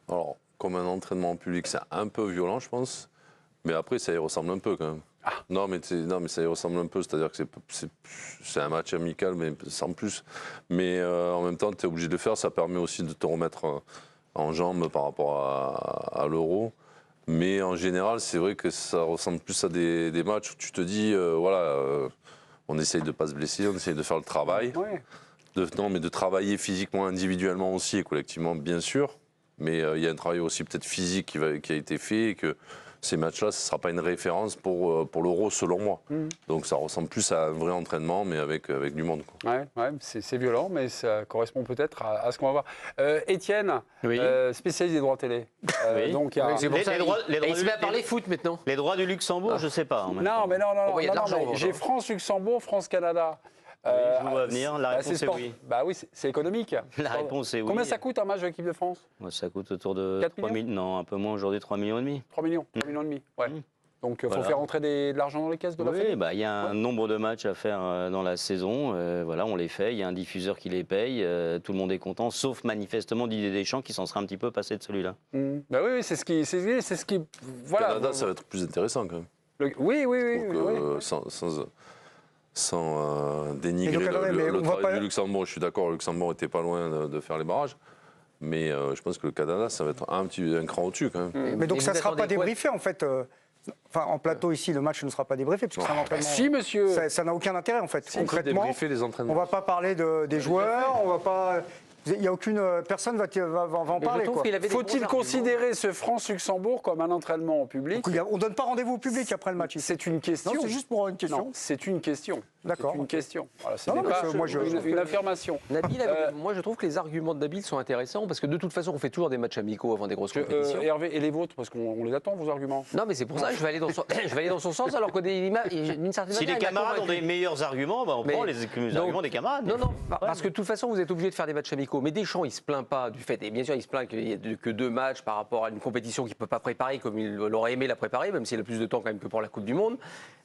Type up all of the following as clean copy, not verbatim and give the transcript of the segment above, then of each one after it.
Alors, comme un entraînement en public, c'est un peu violent, je pense. Mais après, ça y ressemble un peu quand même. Ah. Non, mais ça y ressemble un peu. C'est-à-dire que c'est un match amical, mais sans plus. Mais en même temps, tu es obligé de le faire. Ça permet aussi de te remettre en jambes par rapport à l'Euro. Mais en général, c'est vrai que ça ressemble plus à des matchs où tu te dis, on essaye de ne pas se blesser, on essaye de faire le travail. Ouais. Mais de travailler physiquement, individuellement aussi et collectivement, bien sûr. Mais il y a un travail aussi peut-être physique qui a été fait et que ces matchs-là, ce ne sera pas une référence pour l'Euro, selon moi. Donc ça ressemble plus à un vrai entraînement, mais avec du monde, quoi. Ouais, c'est violent, mais ça correspond peut-être à ce qu'on va voir. Étienne, Oui. Spécialiste des droits télé. Oui. Donc, il y a- C'est pour Les ça droits- les et il droits se du- met à parler foot maintenant. Les droits du Luxembourg, je sais pas. en même Non, temps. mais non, Oh, il y a de l'argent, mais j'ai hein. France-Luxembourg, France-Canada. Oui, je vois venir. La réponse c'est est sport. oui. Bah oui, c'est économique. La réponse est oui. Combien ça coûte un match de l'équipe de France? Moi, ça coûte autour de 4 3 millions 000, non, un peu moins aujourd'hui, 3,5 millions. 3 millions, 3 millions et demi. Ouais. Donc, il faut Voilà. faire entrer de l'argent dans les caisses de la Oui, famille. bah, il y a un nombre de matchs à faire dans la saison. Voilà, on les fait. Il y a un diffuseur qui les paye. Tout le monde est content, sauf manifestement Didier Deschamps qui s'en sera un petit peu passé de celui-là. Bah oui, c'est ce qui. Voilà. Canada, ça va être plus intéressant quand même. Oui. Sans dénigrer Et le Canada, mais le on va travail pas- du Luxembourg. Je suis d'accord, le Luxembourg n'était pas loin de faire les barrages. Mais je pense que le Canada, ça va être un cran au-dessus quand même. Mais donc Et ça vous ne sera pas attendez quoi débriefé en fait. Enfin, en plateau ici, le match ne sera pas débriefé parce que c'est un entraînement. Si, monsieur. Ça n'a aucun intérêt en fait. On peut Concrètement, débriefer les on entraînements. va pas parler des joueurs, on va pas. Il y a aucune personne va en Mais parler. je trouve Quoi. qu'il avait des Faut-il bons arguments. considérer ce France-Luxembourg comme un entraînement en public? On donne pas rendez-vous au public après le match. Ici. C'est une question. Non, c'est juste pour une question. Non, c'est une question. D'accord, C'est une ok. question. Voilà, ce Non, n'est mais pas moi, je trouve une que- affirmation. Nabil, moi je trouve que les arguments de Nabil sont intéressants parce que de toute façon on fait toujours des matchs amicaux avant des grosses compétitions. Hervé, et les vôtres, parce qu'on les attend, vos arguments. Non mais c'est pour ça que je vais aller dans son, je vais aller dans son sens alors que d'une certaine Si manière. les il m'a camarades ont convaincu. des meilleurs arguments, bah, on Mais- prend les donc- arguments des camarades. Non, parce que de toute façon, vous êtes obligé de faire des matchs amicaux. Mais Deschamps, il se plaint pas du fait, et bien sûr, il se plaint qu'il n'y ait que 2 matchs par rapport à une compétition qu'il ne peut pas préparer comme il aurait aimé la préparer, même s'il a plus de temps quand même que pour la Coupe du Monde.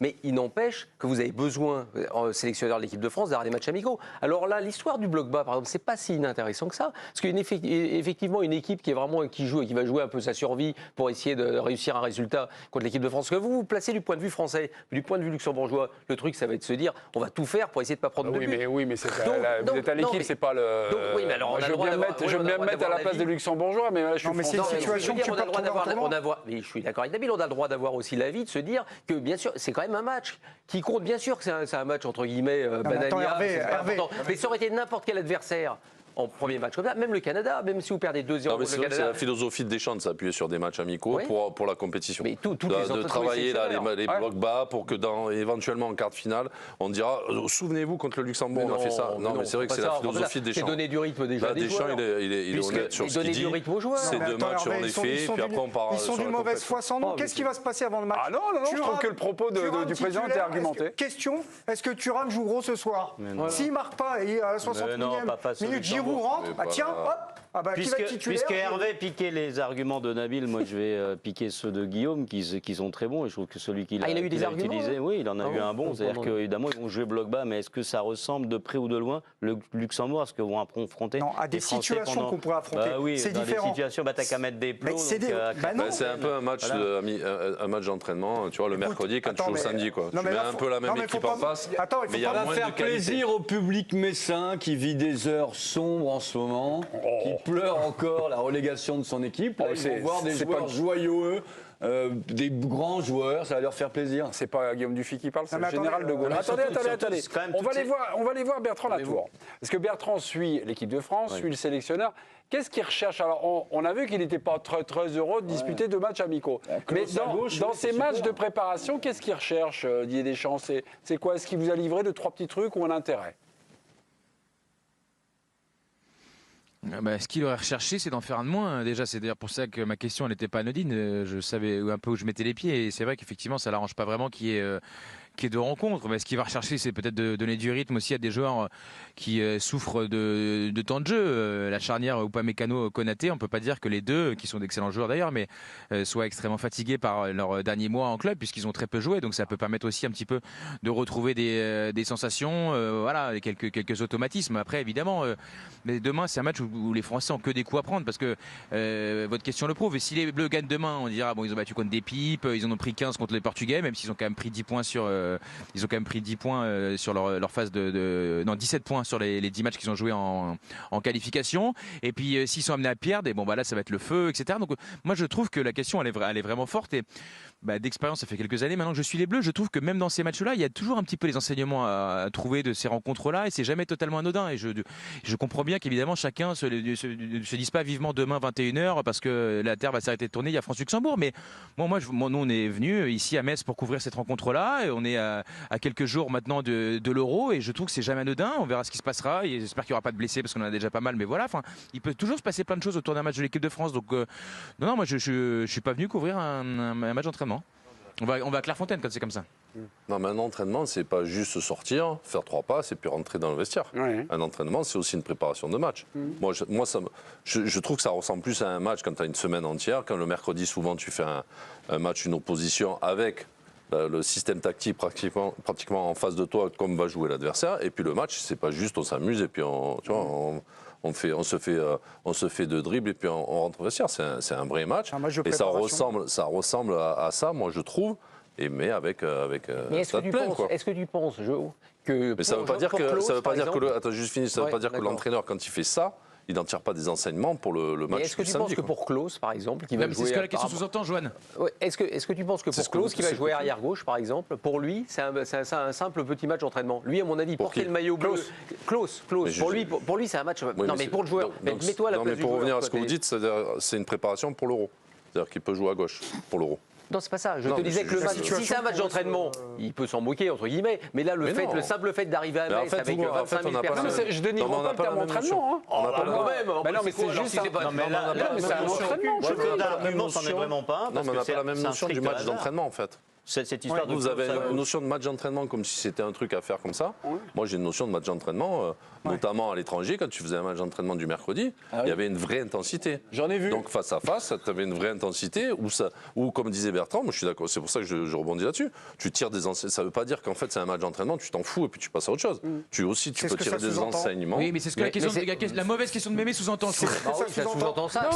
Mais il n'empêche que vous avez besoin, en sélectionneur de l'équipe de France, d'avoir des matchs amicaux. Alors là, l'histoire du bloc bas, par exemple, c'est pas si inintéressant que ça. Parce qu'effectivement, une équipe qui joue et qui va jouer un peu sa survie pour essayer de réussir un résultat contre l'équipe de France, que vous vous placez du point de vue français, du point de vue luxembourgeois, le truc, ça va être de se dire, on va tout faire pour essayer de pas prendre de but. Oui, mais c'est Donc, vous êtes à non, l'équipe, mais- c'est pas le. donc, oui, mais alors, on a je le veux droit bien me d'avoir- mettre, oui, je on veux a bien le me droit mettre à la d'avoir place de l'avis. Luxembourgeois, mais là, je suis Non, mais c'est français. une situation que tu on a peux le droit retrouver d'avoir, autrement. mais je suis d'accord avec Nabil, on a le droit d'avoir aussi l'avis de se dire que bien sûr, c'est quand même un match qui compte. Bien sûr que c'est un match entre guillemets mais attends, bananiable, Hervé, c'est pas Hervé. important. Mais ça aurait été n'importe quel adversaire en premier match comme ça, même le Canada, même si vous perdez 2-0 Non, mais contre c'est le vrai que c'est Canada. la philosophie de Deschamps de s'appuyer sur des matchs amicaux Oui. pour la compétition. Mais toutes les de entreprises travailler là, sélectionneurs. les blocs bas pour que éventuellement en quart de finale, on dira souvenez-vous contre le Luxembourg, on a fait ça. Non, mais c'est vrai que c'est la philosophie de C'est Deschamps. donner du rythme déjà Là, des Deschamps, joueurs. il est Puisque- honnête sur et ce qu'il donner dit. du rythme aux joueurs. Ces Mais deux attends, matchs, Hervé, on les ils sont- fait, ils sont puis d'une- après on part Ils sont sur d'une la mauvaise compétition. foi sans nom. Oh, Qu'est-ce mais qui va se passer avant le match? Ah non, je trouve que le propos du président était argumenté. Question, est-ce que Thuram joue gros ce soir? S'il marque pas et à la 61e pas face au minute, Giroud Luxembourg. rentre, Mais ah tiens, voilà. hop, ah bah, qui va être titulaire? Puisque Hervé piquait les arguments de Nabil, moi je vais piquer ceux de Guillaume qui sont très bons et je trouve que celui qu'il a, il a eu des qu'il arguments, utilisé, là oui, il en a Ah eu bon un bon. C'est-à-dire Pardon. qu'évidemment ils vont jouer bloc bas, mais est-ce que ça ressemble de près ou de loin le Luxembourg à ce que vont affronter Non, à des les Français situations pendant- qu'on pourrait affronter. Bah oui, C'est dans différent. des situations, bah, t'as qu'à mettre des plots. Mais c'est donc, des- bah non. C'est un peu un match, un match d'entraînement, tu vois, le mercredi quand tu attends, joues le mais- samedi. Quoi. non, Tu mais mets là, un faut- peu la même non, mais faut équipe en pas- face, Attends, il faut mais il y a pas- Ça va moins faire de qualité. plaisir au public messin qui vit des heures sombres en ce moment, qui pleure encore la relégation de son équipe. Là, Oh, ils vont voir des c'est joueurs pas- joyeux, des grands joueurs, ça va leur faire plaisir. C'est pas Guillaume Dufy qui parle, c'est Non, le mais général attendez, de Gaulle. mais Attendez, surtout, attendez. c'est quand même On va toutes les voir, on va les voir Bertrand Latour. Parce que Bertrand suit l'équipe de France, suit le sélectionneur. Qu'est-ce qu'il recherche? Alors, on a vu qu'il n'était pas très, très heureux de disputer 2 matchs amicaux. Mais Klaus à gauche, dans oui, ces c'est matchs super. de préparation, qu'est-ce qu'il recherche, Didier Deschamps? C'est quoi? Est-ce qu'il vous a livré 2-3 petits trucs ou un intérêt? Ce qu'il aurait recherché, c'est d'en faire un de moins. Déjà, c'est d'ailleurs pour ça que ma question n'était pas anodine. Je savais un peu où je mettais les pieds. Et c'est vrai qu'effectivement, ça l'arrange pas vraiment qu'il y ait 2 rencontres. Mais ce qu'il va rechercher, c'est peut-être de donner du rythme aussi à des joueurs qui souffrent de temps de jeu. La charnière Upamecano-Konaté, on ne peut pas dire que les deux, qui sont d'excellents joueurs d'ailleurs, mais soient extrêmement fatigués par leurs derniers mois en club, puisqu'ils ont très peu joué. Donc ça peut permettre aussi un petit peu de retrouver des sensations, voilà, quelques automatismes. Après, évidemment, mais demain, c'est un match où les Français ont que des coups à prendre, parce que votre question le prouve. Et si les Bleus gagnent demain, on dira bon, ils ont battu contre des pipes, ils en ont pris 15 contre les Portugais, même s'ils ont quand même pris 10 points sur, sur leur phase non, 17 points sur les 10 matchs qu'ils ont joués en qualification. Et puis s'ils sont amenés à perdre, et bon bah là ça va être le feu, etc. Donc moi je trouve que la question elle est vraiment forte. Et d'expérience, ça fait quelques années maintenant que je suis les Bleus, je trouve que même dans ces matchs-là, il y a toujours un petit peu les enseignements à trouver de ces rencontres-là, et c'est jamais totalement anodin. Et je comprends bien qu'évidemment chacun se dise pas vivement demain 21h parce que la Terre va s'arrêter de tourner, il y a France-Luxembourg. Mais nous on est venus ici à Metz pour couvrir cette rencontre-là, et on est à quelques jours maintenant de l'Euro, et je trouve que c'est jamais anodin. On verra ce qui se passera, et j'espère qu'il n'y aura pas de blessés parce qu'on en a déjà pas mal, mais voilà, il peut toujours se passer plein de choses autour d'un match de l'équipe de France. Donc non, moi je suis pas venu couvrir un match d'entraînement. On va à Clairefontaine quand c'est comme ça. Non, mais un entraînement, c'est pas juste sortir, faire 3 passes et puis rentrer dans le vestiaire. Oui. Un entraînement, c'est aussi une préparation de match. Moi, je trouve que ça ressemble plus à un match quand tu as une semaine entière. Quand le mercredi, souvent, tu fais un match, une opposition avec le système tactique pratiquement en face de toi, comme va jouer l'adversaire. Et puis le match, c'est pas juste on s'amuse et puis on se fait de dribble et puis on rentre au vestiaire. C'est un vrai match. Et ça ressemble à ça, moi je trouve. Mais avec mais est-ce que tu penses, Jo, que mais ça veut pas dire que attends, juste fini, ça veut pas dire que l'entraîneur, quand il fait ça, il n'en tire pas des enseignements pour le match. Est-ce que tu penses que pour Klose, par exemple, qui va jouer... C'est ce que la question sous-entend, Joanne. Est-ce que tu penses que pour Klose, qui va jouer arrière-gauche, par exemple, pour lui, c'est un simple petit match d'entraînement? Lui, à mon avis, porter le maillot bleu... Klose. Pour lui, c'est un match... Non, mais pour le joueur. Mets-toi à la place du joueur. Pour revenir à ce que vous dites, c'est une préparation pour l'Euro. C'est-à-dire qu'il peut jouer à gauche pour l'Euro. Non, c'est pas ça. Je te disais que le match, si c'est un match d'entraînement, il peut s'en moquer, entre guillemets. Mais là, le simple fait d'arriver à Metz avec 25 000 personnes... Je dénigre pas le terme entraînement. On n'a pas le même. Non, mais c'est juste... Non, mais là, c'est un entraînement. l'argument, c'en est vraiment pas. Non, mais on n'a pas la même notion du match d'entraînement, en fait. Cette histoire Vous avez une notion de match d'entraînement comme si c'était un truc à faire comme ça. Moi, j'ai une notion de match d'entraînement, notamment à l'étranger, quand tu faisais un match d'entraînement du mercredi, il y avait une vraie intensité. J'en ai vu. Donc face à face, tu avais une vraie intensité où, comme disait Bertrand, moi je suis d'accord, c'est pour ça que je rebondis là-dessus, tu tires des enseignements. Ça ne veut pas dire qu'en fait c'est un match d'entraînement, tu t'en fous et puis tu passes à autre chose. Tu peux tirer des enseignements. Oui, mais c'est ce que la mauvaise question de Mémé sous-entend, je trouve. Ça sous-entend ça.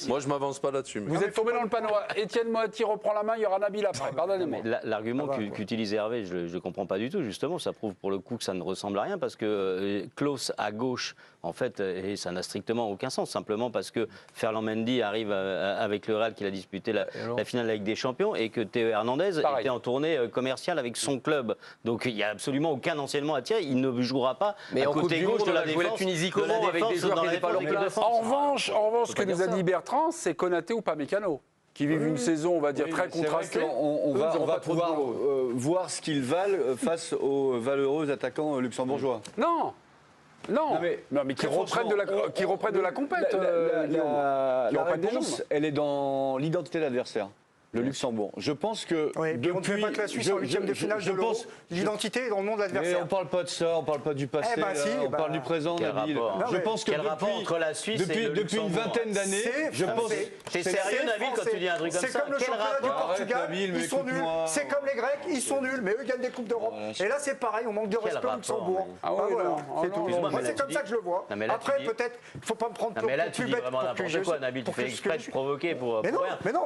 Moi, je m'avance pas là-dessus. Vous êtes tombé dans le panneau. Étienne Moati reprend la main, il y aura Nabil après. Pardonnez-moi. L'argument qu'utilise Hervé, je ne comprends pas du tout, justement. Ça prouve pour le coup que ça ne ressemble à rien, parce que Klose à gauche, en fait, et ça n'a strictement aucun sens, simplement parce que Ferland Mendy arrive avec le Real qu'il a disputé la finale avec des champions, et que Théo Hernandez était en tournée commerciale avec son club. Donc il n'y a absolument aucun enseignement à tirer. Il ne jouera pas à côté gauche de la défense. La Tunisie comment avec des joueurs qui n'étaient pas leur place. En revanche, ce que nous a dit Bertrand, c'est Konaté ou Upamecano, qui vivent une saison, on va dire, très contrastée. On va pouvoir voir ce qu'ils valent face aux valeureux attaquants luxembourgeois. Non, mais qui reprennent de la compète. La réponse, elle est dans l'identité de l'adversaire. Le Luxembourg. Je pense que. Oui, on ne fait pas que la Suisse en huitième de finale de l'Euro. L'identité est dans le nom de l'adversaire. Mais on ne parle pas de ça, on ne parle pas du passé, on parle du présent, Nabil. Je pense que entre la Suisse depuis une vingtaine d'années, je pense. T'es sérieux, Nabil, quand tu dis un truc comme ça? C'est comme le championnat du Portugal, ils sont nuls. C'est comme les Grecs, ils sont nuls, mais eux gagnent des Coupes d'Europe. Et là, c'est pareil, on manque de respect au Luxembourg. C'est tout. Moi, c'est comme ça que je le vois. Après, peut-être, il ne faut pas me prendre pour plus bête. Mais là, tu dis vraiment n'importe quoi, Nabil. Tu fais exprès de provoquer pour rien.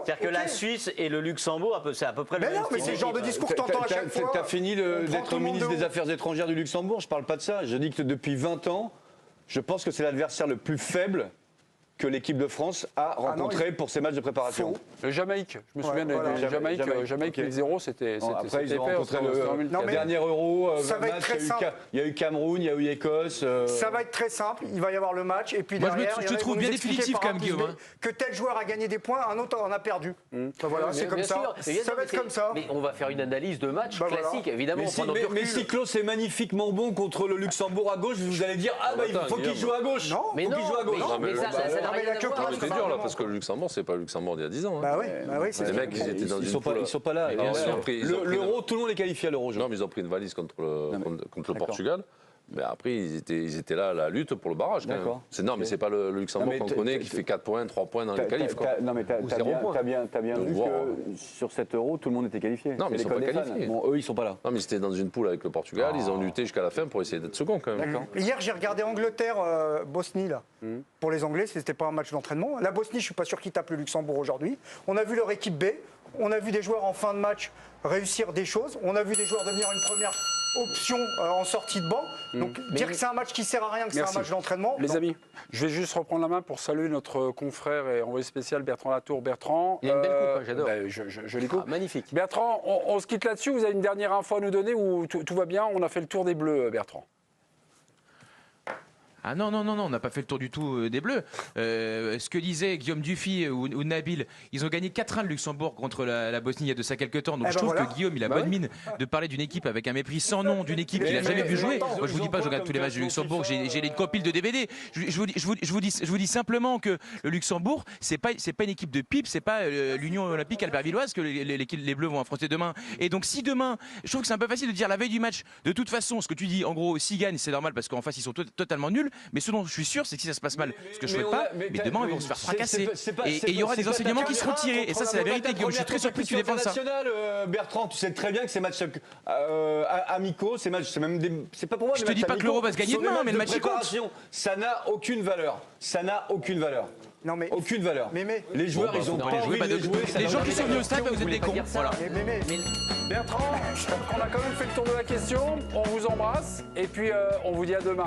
C'est-à-dire que la Suisse et le Luxembourg, c'est à peu près le même. Mais non, mais c'est le genre de discours que t'entends à chaque fois. T'as fini d'être ministre des Affaires étrangères du Luxembourg, je parle pas de ça. Je dis que depuis 20 ans, je pense que c'est l'adversaire le plus faible que l'équipe de France a rencontré pour ses matchs de préparation. Le Jamaïque, je me souviens de Jamaïque 0 c'était après ils ont rencontré le dernier Euro, il y a eu Cameroun, il y a eu Écosse. Ça va être très simple, il va y avoir le match et puis derrière, je te trouve bien définitif quand même, Guillaume. Que tel joueur a gagné des points, un autre en a perdu. Voilà, c'est comme ça. Ça va être comme ça. Mais on va faire une analyse de match classique, évidemment. Mais si Klose est magnifiquement bon contre le Luxembourg à gauche, vous allez dire il faut qu'il joue à gauche. Mais non, n'a rien à voir. C'est dur là, parce que le Luxembourg, c'est pas le Luxembourg d'il y a 10 ans. Bah oui, c'est les mecs, ils étaient dans une poule. Ils sont pas là. L'euro, tout le monde est qualifié à l'euro. Non, mais ils ont pris une valise contre le Portugal. Mais après, ils étaient là à la lutte pour le barrage. Non, mais c'est pas le Luxembourg qu'on connaît qui fait 4 points, 3 points dans les qualifs. Non, mais t'as bien vu que sur cet euro, tout le monde était qualifié. Non, mais ils sont pas qualifiés. Bon, eux, ils sont pas là. Non, mais ils étaient dans une poule avec le Portugal. Ils ont lutté jusqu'à la fin pour essayer d'être second quand même. Hier, j'ai regardé Angleterre-Bosnie là. Pour les Anglais, c'était pas un match d'entraînement. La Bosnie, je suis pas sûr qu'ils tapent le Luxembourg aujourd'hui. On a vu leur équipe B. On a vu des joueurs en fin de match réussir des choses. On a vu des joueurs devenir une première option en sortie de banc. Donc dire que c'est un match qui sert à rien, que c'est un match d'entraînement. Les amis, je vais juste reprendre la main pour saluer notre confrère et envoyé spécial Bertrand Latour. Bertrand, il y a une belle coupe, j'adore. Je les coupe. Magnifique. Bertrand, on se quitte là-dessus. Vous avez une dernière info à nous donner ou tout va bien? On a fait le tour des Bleus, Bertrand. Ah non, on n'a pas fait le tour du tout des Bleus. Ce que disait Guillaume Dufy ou Nabil, ils ont gagné 4-1 le Luxembourg contre la Bosnie il y a de ça quelques temps. Donc je trouve que Guillaume, il a bonne mine de parler d'une équipe avec un mépris sans nom, d'une équipe qu'il n'a jamais vu jouer. Moi, je vous dis pas, je regarde tous les matchs du Luxembourg, j'ai une compile de DVD. Je vous dis simplement que le Luxembourg, c'est pas une équipe de pipe, c'est pas l'Union Olympique Albervilloise que les Bleus vont affronter demain. Et donc si demain, je trouve que c'est un peu facile de dire la veille du match, de toute façon, ce que tu dis, en gros, s'ils gagnent, c'est normal parce qu'en face, ils sont totalement nuls. Mais ce dont je suis sûr, c'est que si ça se passe mal, ce que je ne souhaite pas, mais demain, ils vont se faire fracasser. Et il y aura des enseignements qui seront tirés. Et ça, c'est la vérité, Guillaume. Je suis très surpris que tu défendes ça. Bertrand, tu sais très bien que ces matchs amicaux, ces matchs, c'est pas pour moi. Je te dis pas que l'Euro va se gagner demain, mais le match compte. Ça n'a aucune valeur. Ça n'a aucune valeur. Non mais aucune valeur. Les joueurs, ils ont pas envie de jouer. Les gens qui sont venus au stade, vous êtes des cons. Voilà. Bertrand, on a quand même fait le tour de la question. On vous embrasse et puis on vous dit à demain.